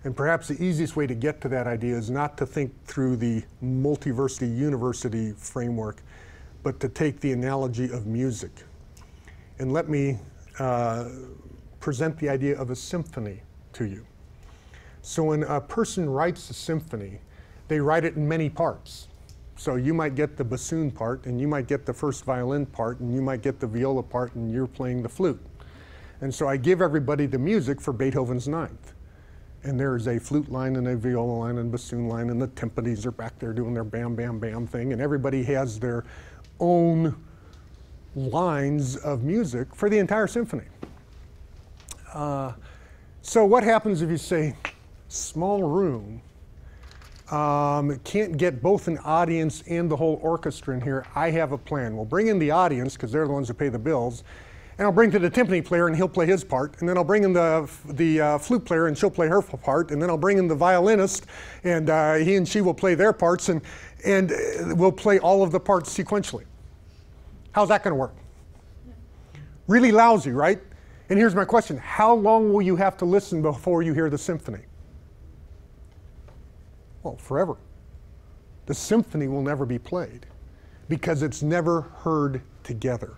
And perhaps the easiest way to get to that idea is not to think through the multiversity university framework, but to take the analogy of music. And let me present the idea of a symphony to you. So when a person writes a symphony, they write it in many parts. So you might get the bassoon part, and you might get the first violin part, and you might get the viola part, and you're playing the flute. And so I give everybody the music for Beethoven's Ninth. And there's a flute line and a viola line and bassoon line, and the timpanis are back there doing their bam, bam, bam thing, and everybody has their own lines of music for the entire symphony. So what happens if you say, small room, can't get both an audience and the whole orchestra in here, I have a plan. We'll bring in the audience, because they're the ones who pay the bills, and I'll bring to the timpani player and he'll play his part, and then I'll bring in the flute player and she'll play her part, and then I'll bring in the violinist and he and she will play their parts, and we'll play all of the parts sequentially. How's that going to work? Really lousy, right? And here's my question, how long will you have to listen before you hear the symphony? Well, forever. The symphony will never be played because it's never heard together.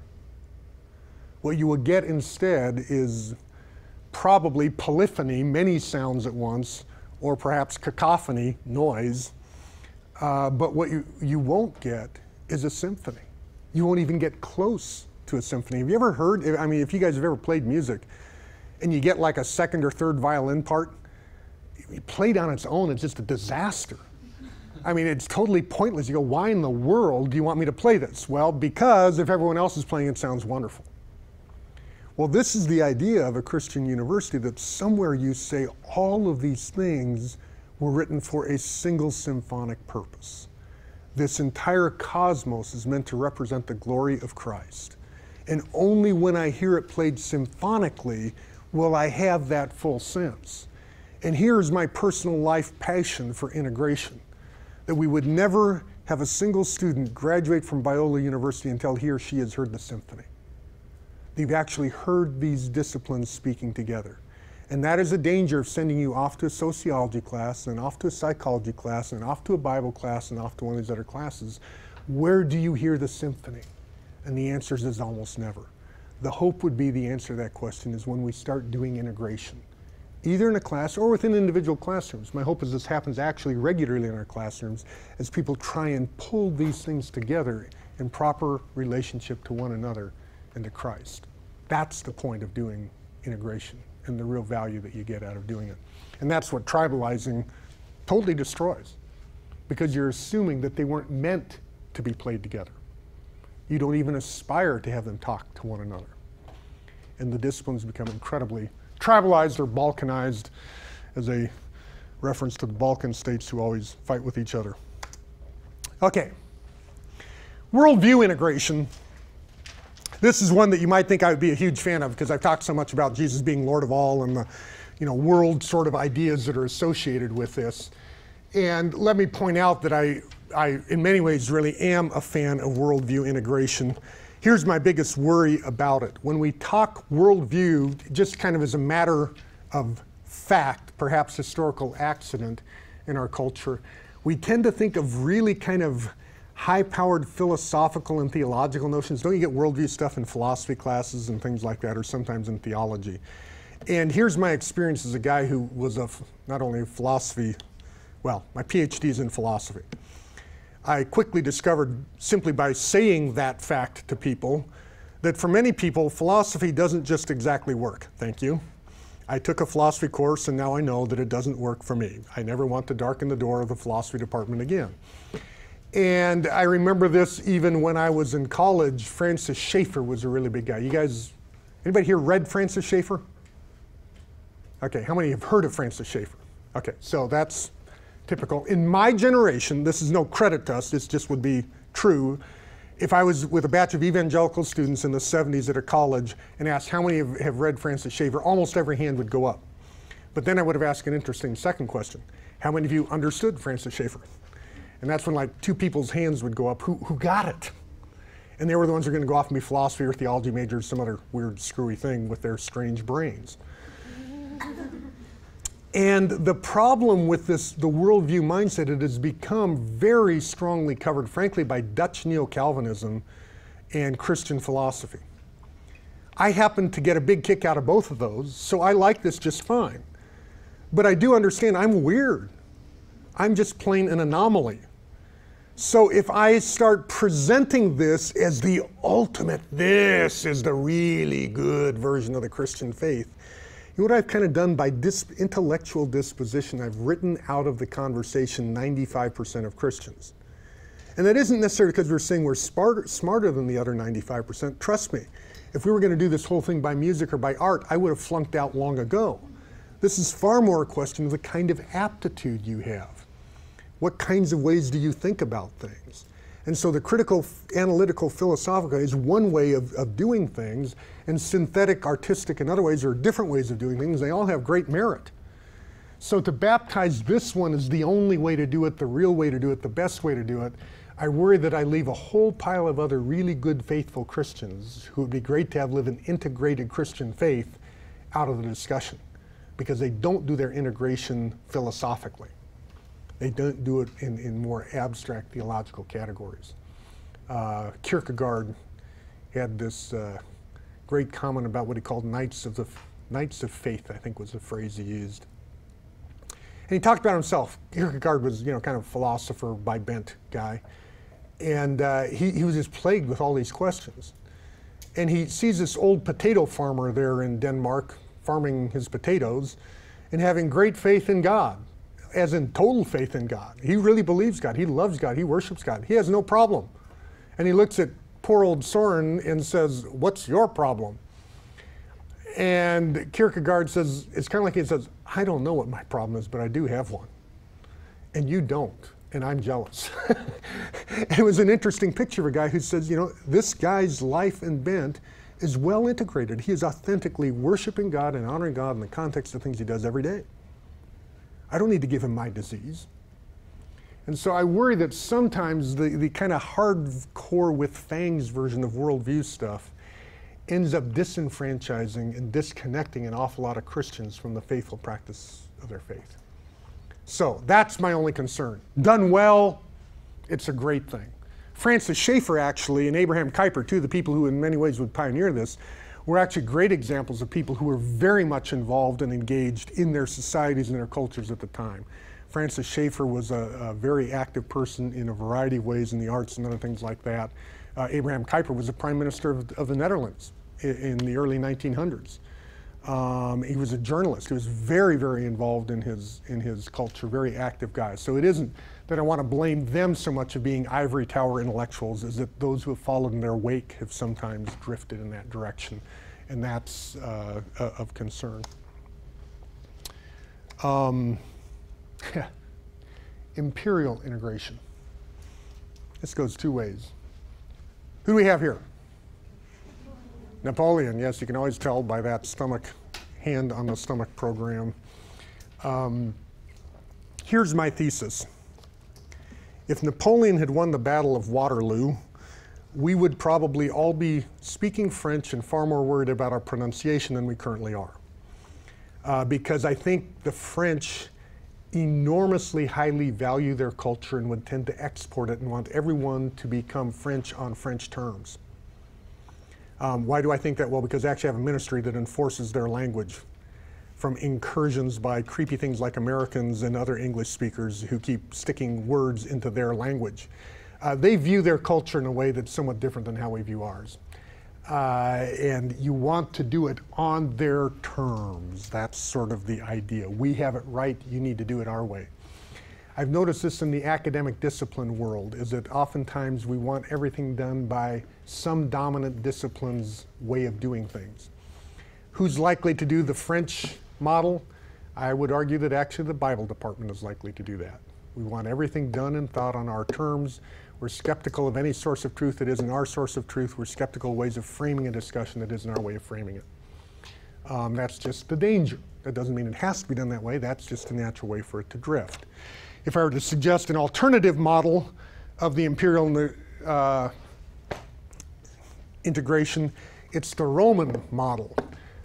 What you will get instead is probably polyphony, many sounds at once, or perhaps cacophony, noise. But what you won't get is a symphony. You won't even get close to a symphony. Have you ever heard, I mean, if you guys have ever played music and you get like a second or third violin part, played on its own, it's just a disaster. I mean, it's totally pointless. You go, why in the world do you want me to play this? Well, because if everyone else is playing, it sounds wonderful. Well, this is the idea of a Christian university, that somewhere you say all of these things were written for a single symphonic purpose. This entire cosmos is meant to represent the glory of Christ. And only when I hear it played symphonically will I have that full sense. And here's my personal life passion for integration, that we would never have a single student graduate from Biola University until he or she has heard the symphony. They've actually heard these disciplines speaking together. And that is a danger of sending you off to a sociology class, and off to a psychology class, and off to a Bible class, and off to one of these other classes. Where do you hear the symphony? And the answer is almost never. The hope would be the answer to that question is when we start doing integration, either in a class or within individual classrooms. My hope is this happens actually regularly in our classrooms as people try and pull these things together in proper relationship to one another and to Christ. That's the point of doing integration and the real value that you get out of doing it. And that's what tribalizing totally destroys, because you're assuming that they weren't meant to be played together. You don't even aspire to have them talk to one another. And the disciplines become incredibly tribalized or balkanized, as a reference to the Balkan states who always fight with each other. Okay, worldview integration. This is one that you might think I would be a huge fan of, because I've talked so much about Jesus being Lord of all and the world sort of ideas that are associated with this. And let me point out that I, in many ways, really am a fan of worldview integration. Here's my biggest worry about it. When we talk worldview, just kind of as a matter of fact, perhaps historical accident in our culture, we tend to think of really kind of high-powered philosophical and theological notions. Don't you get worldview stuff in philosophy classes and things like that, or sometimes in theology? And here's my experience as a guy who was not only a philosophy, well, my PhD is in philosophy. I quickly discovered, simply by saying that fact to people, that for many people, philosophy doesn't just exactly work. Thank you. I took a philosophy course, and now I know that it doesn't work for me. I never want to darken the door of the philosophy department again. And I remember this even when I was in college. Francis Schaeffer was a really big guy. You guys, anybody here read Francis Schaeffer? Okay, how many have heard of Francis Schaeffer? Okay, so that's typical. In my generation, this is no credit to us, this just would be true. If I was with a batch of evangelical students in the 70s at a college and asked how many have read Francis Schaeffer, almost every hand would go up. But then I would have asked an interesting second question. How many of you understood Francis Schaeffer? And that's when like two people's hands would go up who got it. And they were the ones who were going to go off and be philosophy or theology majors, some other weird screwy thing with their strange brains. And the problem with this, the worldview mindset, it has become very strongly covered, frankly, by Dutch neo-Calvinism and Christian philosophy. I happen to get a big kick out of both of those, so I like this just fine. But I do understand I'm weird. I'm just plain an anomaly. So if I start presenting this as the ultimate, this is the really good version of the Christian faith, you know what I've kind of done by intellectual disposition? I've written out of the conversation 95% of Christians. And that isn't necessarily because we're saying we're smarter than the other 95%. Trust me, if we were going to do this whole thing by music or by art, I would have flunked out long ago. This is far more a question of the kind of aptitude you have. What kinds of ways do you think about things? And so the critical, analytical, philosophical is one way of doing things, and synthetic, artistic, and other ways are different ways of doing things. They all have great merit. So to baptize this one as the only way to do it, the real way to do it, the best way to do it, I worry that I leave a whole pile of other really good, faithful Christians who would be great to have live an integrated Christian faith out of the discussion, because they don't do their integration philosophically. They don't do it in more abstract theological categories. Kierkegaard had this great comment about what he called knights of faith, I think was the phrase he used. And he talked about himself. Kierkegaard was, kind of philosopher by bent guy. And he was just plagued with all these questions. And he sees this old potato farmer there in Denmark farming his potatoes and having great faith in God, as in total faith in God. He really believes God. He loves God. He worships God. He has no problem. And he looks at poor old Soren and says, "What's your problem?" And Kierkegaard says, it's kind of like he says, "I don't know what my problem is, but I do have one. And you don't, and I'm jealous." It was an interesting picture of a guy who says, this guy's life and bent is well integrated. He is authentically worshiping God and honoring God in the context of things he does every day. I don't need to give him my disease. And so I worry that sometimes the kind of hardcore with fangs version of worldview stuff ends up disenfranchising and disconnecting an awful lot of Christians from the faithful practice of their faith. So that's my only concern. Done well, it's a great thing. Francis Schaeffer actually, and Abraham Kuyper, two of the people who in many ways would pioneer this, were actually great examples of people who were very much involved and engaged in their societies and their cultures at the time. Francis Schaeffer was a very active person in a variety of ways in the arts and other things like that. Abraham Kuyper was the Prime Minister of the Netherlands in the early 1900s. He was a journalist. He was very, very involved in his culture, very active guy. So it isn't that I want to blame them so much of being ivory tower intellectuals, as that those who have followed in their wake have sometimes drifted in that direction, and that's of concern. Imperial integration. This goes two ways. Who do we have here? Napoleon, yes, you can always tell by that hand on the stomach program. Here's my thesis. If Napoleon had won the Battle of Waterloo, we would probably all be speaking French and far more worried about our pronunciation than we currently are. Because I think the French enormously highly value their culture and would tend to export it and want everyone to become French on French terms. Why do I think that? Well, because they actually have a ministry that enforces their language from incursions by creepy things like Americans and other English speakers who keep sticking words into their language. They view their culture in a way that's somewhat different than how we view ours. And you want to do it on their terms. That's sort of the idea. We have it right, you need to do it our way. I've noticed this in the academic discipline world, is that oftentimes we want everything done by some dominant discipline's way of doing things. Who's likely to do the French model? I would argue that actually the Bible department is likely to do that. We want everything done and thought on our terms. We're skeptical of any source of truth that isn't our source of truth. We're skeptical of ways of framing a discussion that isn't our way of framing it. That's just the danger. That doesn't mean it has to be done that way. That's just a natural way for it to drift. If I were to suggest an alternative model of the imperial integration, it's the Roman model.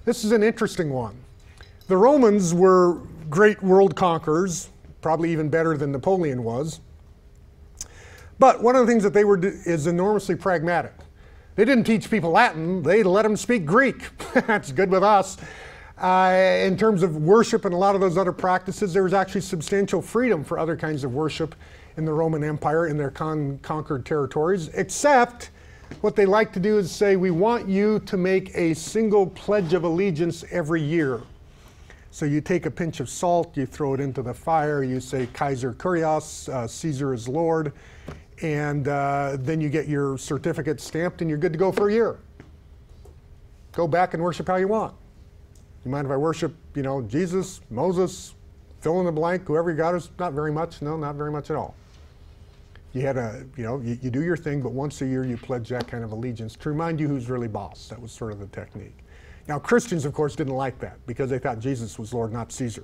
This is an interesting one. The Romans were great world conquerors, probably even better than Napoleon was. But one of the things that they were is enormously pragmatic. They didn't teach people Latin, they let them speak Greek. That's good with us. In terms of worship and a lot of those other practices, there was actually substantial freedom for other kinds of worship in the Roman Empire in their conquered territories, except what they like to do is say, we want you to make a single pledge of allegiance every year. So you take a pinch of salt, you throw it into the fire, you say Kaiser Kyrios, Caesar is Lord, and then you get your certificate stamped and you're good to go for a year. Go back and worship how you want. You mind if I worship, you know, Jesus, Moses, fill in the blank, whoever you got is not very much? No, not very much at all. You had a, you know, you do your thing, but once a year you pledge that kind of allegiance to remind you who's really boss. That was sort of the technique. Now Christians, of course, didn't like that because they thought Jesus was Lord, not Caesar.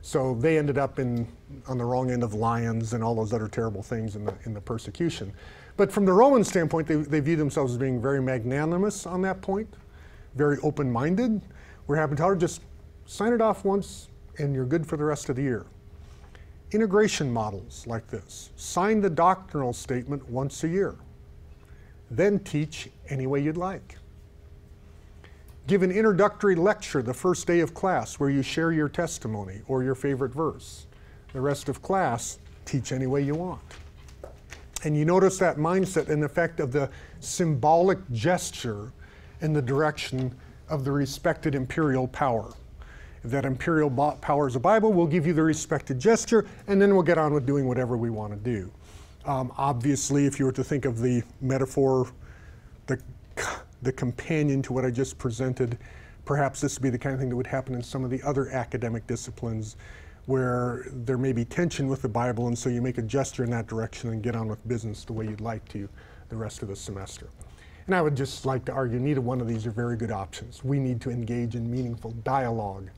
So they ended up on the wrong end of lions and all those other terrible things in the persecution. But from the Roman standpoint, they view themselves as being very magnanimous on that point, very open-minded. We're happy to tell her, just sign it off once and you're good for the rest of the year. Integration models like this. Sign the doctrinal statement once a year. Then teach any way you'd like. Give an introductory lecture the first day of class where you share your testimony or your favorite verse. The rest of class, teach any way you want. And you notice that mindset and effect of the symbolic gesture in the direction of the respected imperial power. If that imperial power is a Bible, we'll give you the respected gesture, and then we'll get on with doing whatever we want to do. Obviously, if you were to think of the metaphor, the companion to what I just presented, perhaps this would be the kind of thing that would happen in some of the other academic disciplines where there may be tension with the Bible, and so you make a gesture in that direction and get on with business the way you'd like to the rest of the semester. And I would just like to argue neither one of these are very good options. We need to engage in meaningful dialogue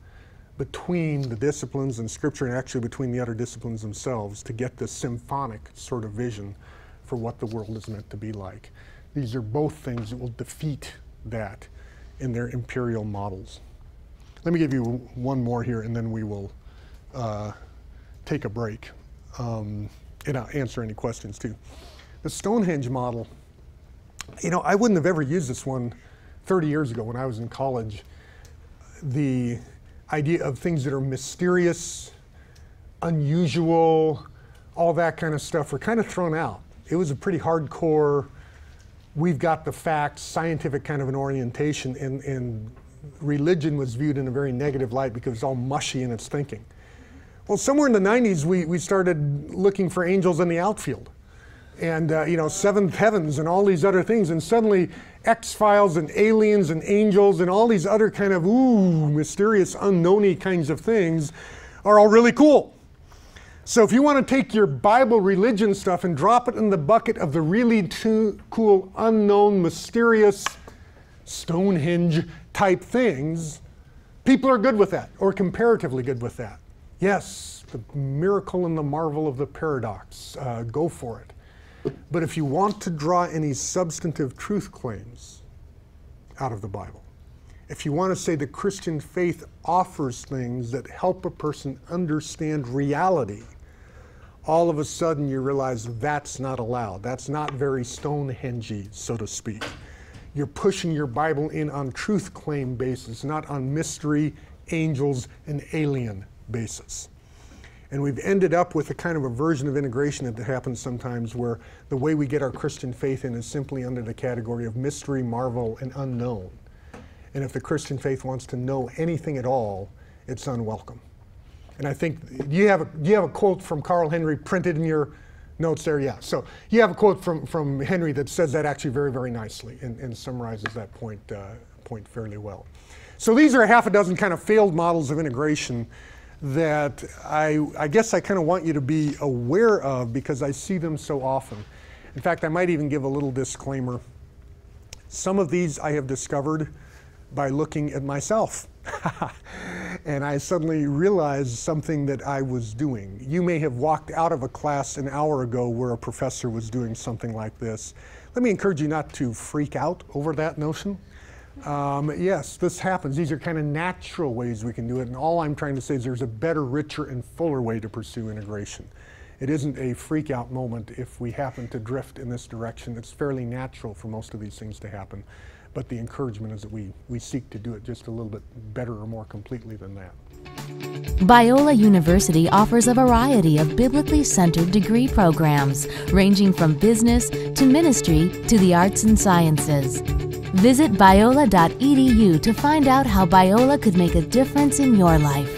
between the disciplines and Scripture, and actually between the other disciplines themselves, to get this symphonic sort of vision for what the world is meant to be like. These are both things that will defeat that in their imperial models. Let me give you one more here, and then we will take a break, and I'll answer any questions too. The Stonehenge model, you know, I wouldn't have ever used this one 30 years ago when I was in college. The idea of things that are mysterious, unusual, all that kind of stuff were kind of thrown out. It was a pretty hardcore, we've got the facts, scientific kind of an orientation, and religion was viewed in a very negative light because it's all mushy in its thinking. Well, somewhere in the 90s, we started looking for angels in the outfield. And you know, seventh heavens and all these other things, and suddenly X-Files and aliens and angels and all these other kind of mysterious, unknown-y kinds of things are all really cool. So if you want to take your Bible religion stuff and drop it in the bucket of the really cool, unknown, mysterious, Stonehenge type things, people are good with that, or comparatively good with that. Yes, the miracle and the marvel of the paradox. Go for it. But if you want to draw any substantive truth claims out of the Bible, if you want to say the Christian faith offers things that help a person understand reality, all of a sudden you realize that's not allowed. That's not very Stonehenge-y, so to speak. You're pushing your Bible in on truth claim basis, not on mystery, angels, and alien basis. And we've ended up with a kind of a version of integration that happens sometimes where the way we get our Christian faith in is simply under the category of mystery, marvel, and unknown. And if the Christian faith wants to know anything at all, it's unwelcome. And I think, you have a quote from Carl Henry printed in your notes there? Yeah. So you have a quote from Henry that says that actually very, very nicely and summarizes that point fairly well. So these are a half a dozen kind of failed models of integration that I guess I kind of want you to be aware of because I see them so often. In fact, I might even give a little disclaimer. Some of these I have discovered by looking at myself. And I suddenly realized something that I was doing. You may have walked out of a class an hour ago where a professor was doing something like this. Let me encourage you not to freak out over that notion. Yes, this happens. These are kind of natural ways we can do it. And all I'm trying to say is there's a better, richer, and fuller way to pursue integration. It isn't a freak out moment if we happen to drift in this direction. It's fairly natural for most of these things to happen. But the encouragement is that we seek to do it just a little bit better or more completely than that. Biola University offers a variety of biblically centered degree programs, ranging from business to ministry to the arts and sciences. Visit biola.edu to find out how Biola could make a difference in your life.